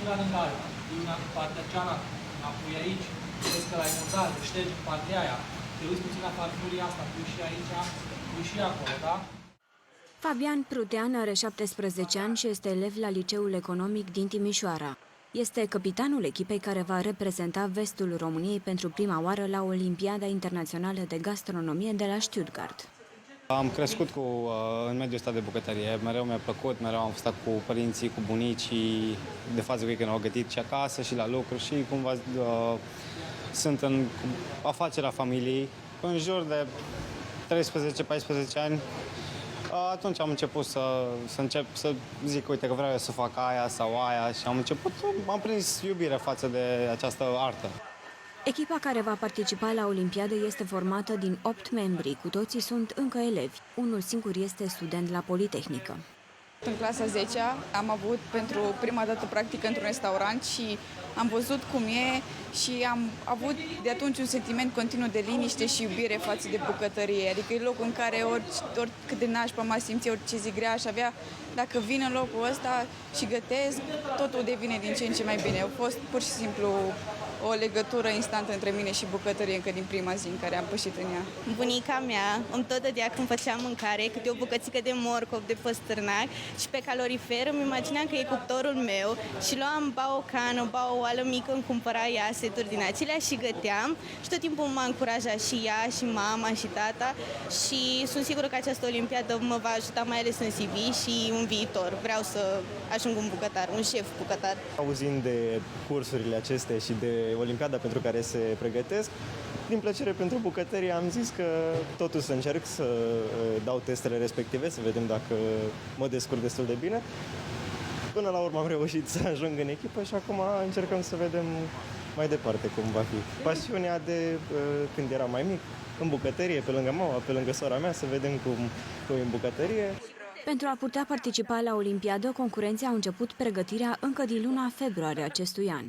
puțin la lângă alta, din partea cealaltă, apoi aici, vezi că la inundare, ștergi partea aia, te uiți puțin la farfuria asta, pui și aici, pui și acolo, da? Fabian Prutean are 17 ani și este elev la Liceul Economic din Timișoara. Este capitanul echipei care va reprezenta vestul României pentru prima oară la Olimpiada Internațională de Gastronomie de la Stuttgart. Am crescut în mediul ăsta de bucătărie, mereu mi-a plăcut, mereu am stat cu părinții, cu bunicii, de față cu ei când au gătit și acasă și la lucru și cumva sunt în afacerea familiei. În jur de 13-14 ani, atunci am început să zic, uite că vreau să fac aia sau aia și am prins iubire față de această artă. Echipa care va participa la Olimpiadă este formată din 8 membri, cu toții sunt încă elevi. Unul singur este student la Politehnică. În clasa 10-a am avut pentru prima dată practică într-un restaurant și am văzut cum e și am avut de atunci un sentiment continuu de liniște și iubire față de bucătărie. Adică e locul în care oricât de nașpa m-aș simți, orice zi grea aș avea, dacă vin în locul ăsta și gătesc, totul devine din ce în ce mai bine. A fost pur și simplu o legătură instantă între mine și bucătărie încă din prima zi în care am pășit în ea. Bunica mea îmi tot dădea când făceam mâncare câte o bucățică de morcov, de păstârnac și pe calorifer îmi imagineam că e cuptorul meu și luam ba o cană, ba o oală mică, îmi cumpăra ea seturi din acelea și găteam și tot timpul m-a încurajat și ea, și mama, și tata și sunt sigură că această olimpiadă mă va ajuta mai ales în CV și în viitor. Vreau să ajung un bucătar, un șef bucătar. Auzind de cursurile acestea și de olimpiada pentru care se pregătesc, din plăcere pentru bucătărie am zis că totuși să încerc să dau testele respective, să vedem dacă mă descurc destul de bine. Până la urmă am reușit să ajung în echipă și acum încercăm să vedem mai departe cum va fi. Pasiunea de când eram mai mic, în bucătărie, pe lângă mama, pe lângă sora mea, să vedem cum e în bucătărie. Pentru a putea participa la Olimpiadă, concurenții au început pregătirea încă din luna februarie acestui an.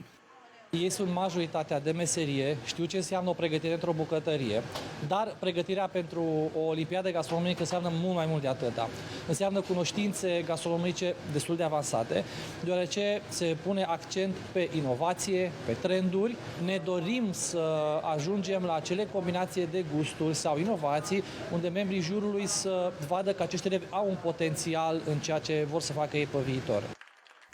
Ei sunt majoritatea de meserie, știu ce înseamnă o pregătire într-o bucătărie, dar pregătirea pentru o olimpiadă gastronomică înseamnă mult mai mult de atâta. Înseamnă cunoștințe gastronomice destul de avansate, deoarece se pune accent pe inovație, pe trenduri. Ne dorim să ajungem la acele combinații de gusturi sau inovații unde membrii jurului să vadă că acești elevi au un potențial în ceea ce vor să facă ei pe viitor.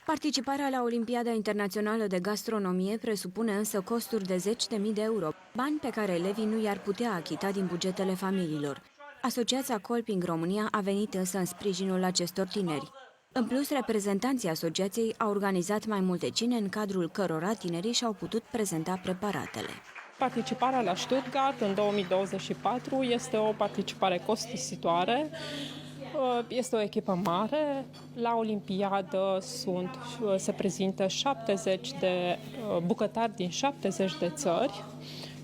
Participarea la Olimpiada Internațională de Gastronomie presupune însă costuri de 10.000 de euro, bani pe care elevii nu i-ar putea achita din bugetele familiilor. Asociația Colping România a venit însă în sprijinul acestor tineri. În plus, reprezentanții asociației au organizat mai multe cine în cadrul cărora tinerii și-au putut prezenta preparatele. Participarea la Stuttgart în 2024 este o participare costisitoare. Este o echipă mare. La Olimpiadă se prezintă 70 de bucătari din 70 de țări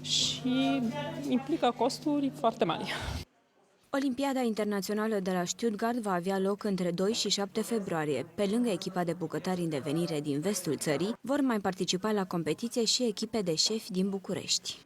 și implică costuri foarte mari. Olimpiada Internațională de la Stuttgart va avea loc între 2 și 7 februarie. Pe lângă echipa de bucătari în devenire din vestul țării, vor mai participa la competiție și echipe de șefi din București.